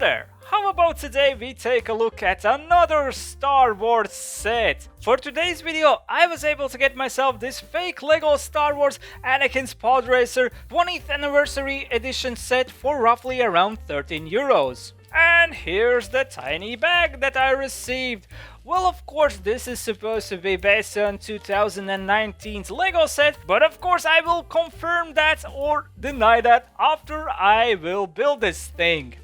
there! How about today we take a look at another Star Wars set? For today's video, I was able to get myself this fake Lego Star Wars Anakin's Podracer 20th Anniversary Edition set for roughly around 13 euros. And here's the tiny bag that I received. Well, of course, this is supposed to be based on 2019's Lego set, but of course I will confirm that or deny that after I will build this thing.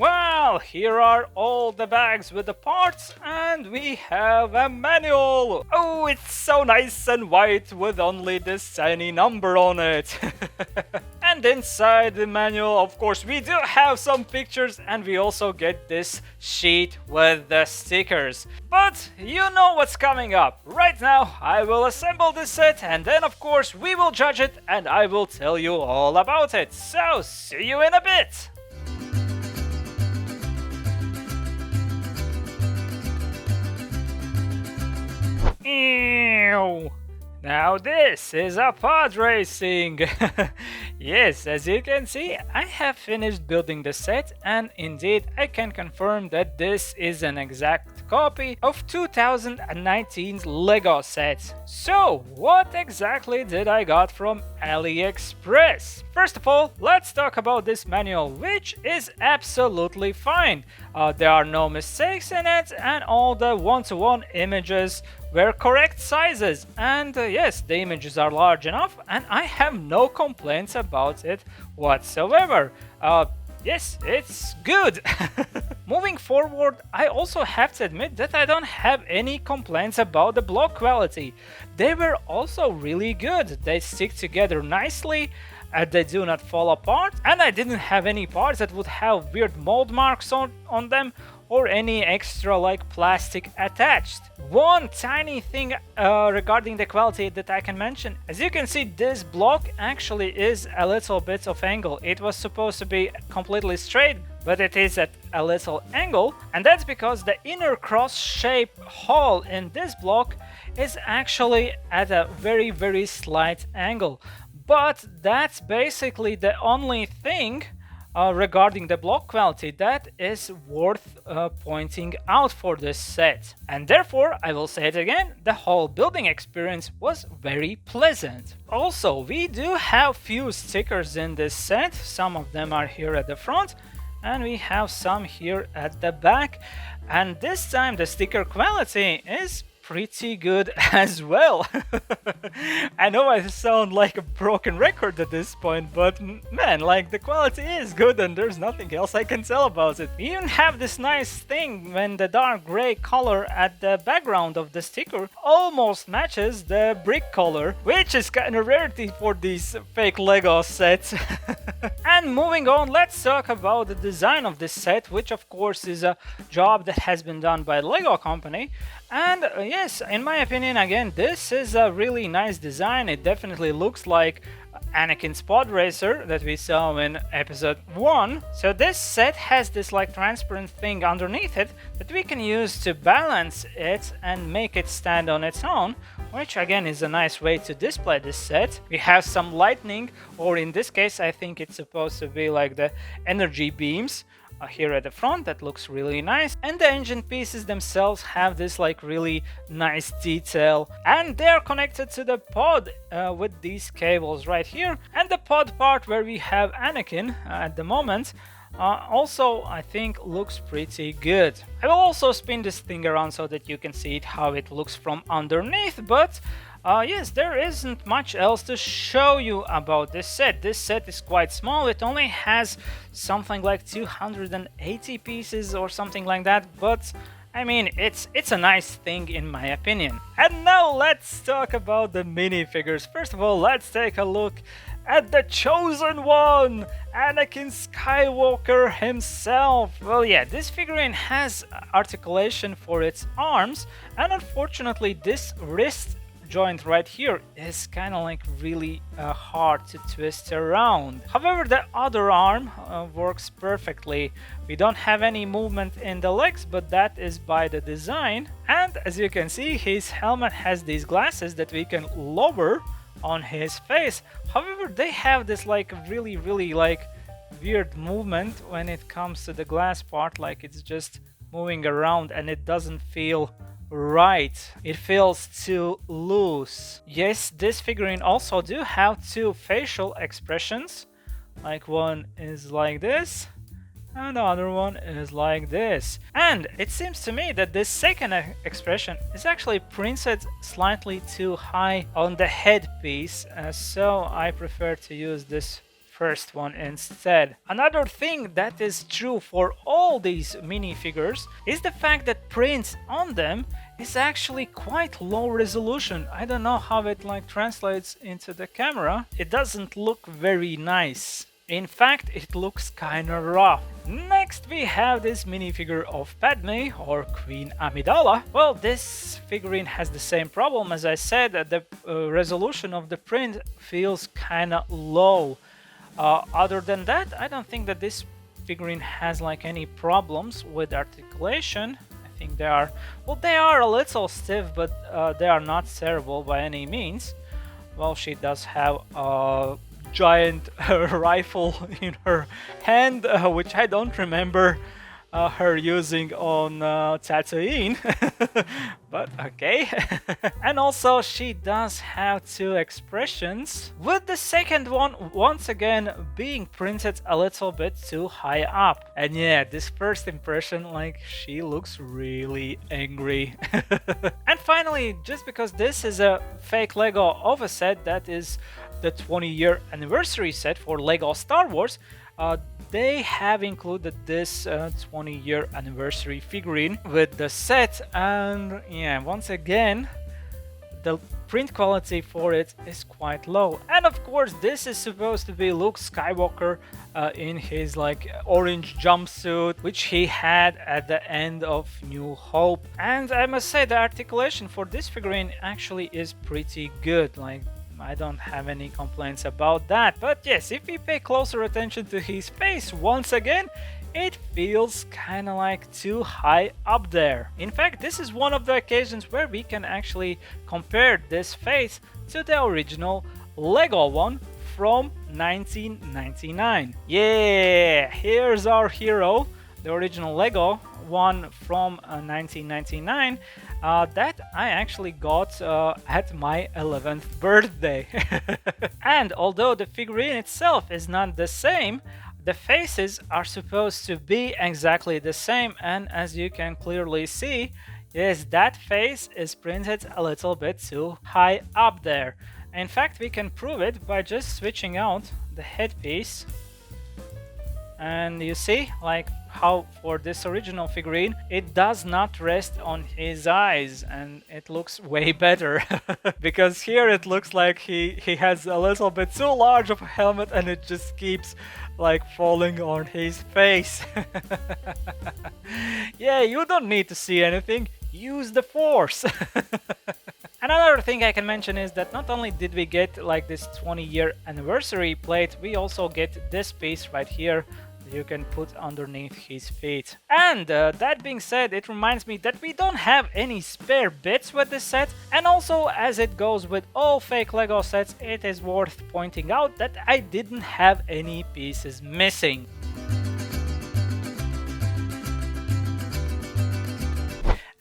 Well, here are all the bags with the parts, and we have a manual. Oh, it's so nice and white with only this tiny number on it. And inside the manual, of course, we do have some pictures, and we also get this sheet with the stickers. But you know what's coming up. Right now, I will assemble this set, and then of course we will judge it, and I will tell you all about it. So, see you in a bit. Ew. Now this is a pod racing. Yes, as you can see, I have finished building the set, and indeed I can confirm that this is an exact copy of 2019's Lego set. So, what exactly did I got from AliExpress? First of all, let's talk about this manual, which is absolutely fine. There are no mistakes in it, and all the one-to-one images were correct sizes, and yes, the images are large enough, and I have no complaints about it whatsoever. Yes, it's good. Moving forward, I also have to admit that I don't have any complaints about the block quality. They were also really good. They stick together nicely, they do not fall apart, and I didn't have any parts that would have weird mold marks on them or any extra like plastic attached. One tiny thing regarding the quality that I can mention, as you can see, this block actually is a little bit of angle. It was supposed to be completely straight, but it is at a little angle, and that's because the inner cross-shaped hole in this block is actually at a very slight angle. But that's basically the only thing regarding the block quality that is worth pointing out for this set. And therefore, I will say it again, the whole building experience was very pleasant. Also, we do have few stickers in this set. Some of them are here at the front, and we have some here at the back. And this time the sticker quality is pretty good as well. I know I sound like a broken record at this point, but man, like, the quality is good and there's nothing else I can tell about it. We even have this nice thing when the dark gray color at the background of the sticker almost matches the brick color, which is kind of rarity for these fake Lego sets. And moving on, let's talk about the design of this set, which of course is a job that has been done by the Lego company. And yes, in my opinion, again, this is a really nice design. It definitely looks like Anakin's Podracer that we saw in episode 1. So this set has this like transparent thing underneath it that we can use to balance it and make it stand on its own, which again is a nice way to display this set. We have some lightning, or in this case I think it's supposed to be like the energy beams here at the front. That looks really nice, and the engine pieces themselves have this like really nice detail, and they're connected to the pod with these cables right here. And the pod part where we have Anakin at the moment also I think looks pretty good. I will also spin this thing around so that you can see it, how it looks from underneath, but yes, there isn't much else to show you about this set. This set is quite small. It only has something like 280 pieces or something like that, but I mean, it's a nice thing in my opinion. And now let's talk about the minifigures. First of all, let's take a look at the chosen one, Anakin Skywalker himself. Well, yeah, this figurine has articulation for its arms, and unfortunately this wrist joint right here is kind of like really hard to twist around. However, the other arm works perfectly. We don't have any movement in the legs, but that is by the design. And as you can see, his helmet has these glasses that we can lower on his face. However, they have this like really like weird movement when it comes to the glass part, like it's just moving around and it doesn't feel right. It feels too loose. Yes, this figurine also do have two facial expressions. Like one is like this and the other one is like this. And it seems to me that this second expression is actually printed slightly too high on the headpiece, so I prefer to use this first one instead. Another thing that is true for all these minifigures is the fact that print on them is actually quite low resolution. I don't know how it like translates into the camera. It doesn't look very nice. In fact, it looks kinda rough. Next we have this minifigure of Padme, or Queen Amidala. Well, this figurine has the same problem. As I said, the resolution of the print feels kinda low. Other than that, I don't think that this figurine has like any problems with articulation. I think they are a little stiff, but they are not terrible by any means. Well, she does have a giant rifle in her hand, which I don't remember her using on Tatooine, but okay. And also she does have two expressions, with the second one once again being printed a little bit too high up. And yeah, this first impression, like, she looks really angry. And finally, just because this is a fake Lego of a set that is the 20-year anniversary set for Lego Star Wars, they have included this 20-year anniversary figurine with the set, and yeah, once again the print quality for it is quite low. And of course this is supposed to be Luke Skywalker in his like orange jumpsuit, which he had at the end of New Hope. And I must say the articulation for this figurine actually is pretty good. Like, I don't have any complaints about that. But yes, if we pay closer attention to his face, once again, it feels kinda like too high up there. In fact, this is one of the occasions where we can actually compare this face to the original Lego one from 1999. Yeah, here's our hero, the original Lego one from 1999. That I actually got at my 11th birthday. And although the figurine itself is not the same, the faces are supposed to be exactly the same, and as you can clearly see, yes, that face is printed a little bit too high up there. In fact, we can prove it by just switching out the headpiece. And you see, like, how for this original figurine it does not rest on his eyes, and it looks way better. Because here it looks like he has a little bit too large of a helmet and it just keeps like falling on his face. Yeah, you don't need to see anything, use the force. Another thing I can mention is that not only did we get like this 20-year anniversary plate, we also get this piece right here you can put underneath his feet. And that being said, it reminds me that we don't have any spare bits with this set, and also, as it goes with all fake Lego sets, it is worth pointing out that I didn't have any pieces missing.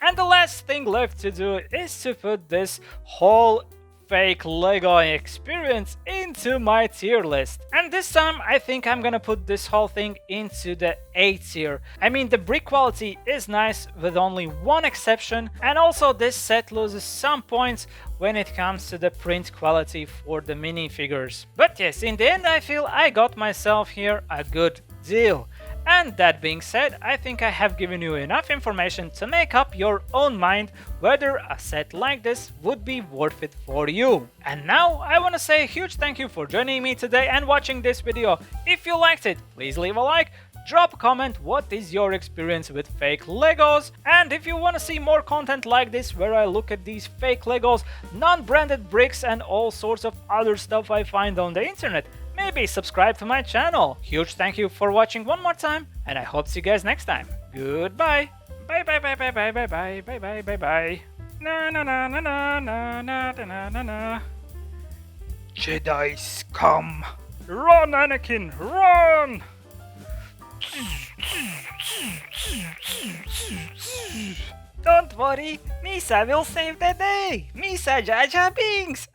And the last thing left to do is to put this whole fake Lego experience into my tier list. And this time I think I'm gonna put this whole thing into the A tier. I mean, the brick quality is nice with only one exception, and also this set loses some points when it comes to the print quality for the minifigures. But yes, in the end I feel I got myself here a good deal. And that being said, I think I have given you enough information to make up your own mind whether a set like this would be worth it for you. And now I want to say a huge thank you for joining me today and watching this video. If you liked it, please leave a like, drop a comment what is your experience with fake Legos, and if you want to see more content like this where I look at these fake Legos, non-branded bricks and all sorts of other stuff I find on the internet, maybe subscribe to my channel. Huge thank you for watching one more time, and I hope to see you guys next time. Goodbye. Bye bye bye bye bye bye bye bye bye bye bye. Na na na na na na na na na. Jedi's come! Run, Anakin, run! Don't worry, Misa will save the day! Misa Jar Jar Binks!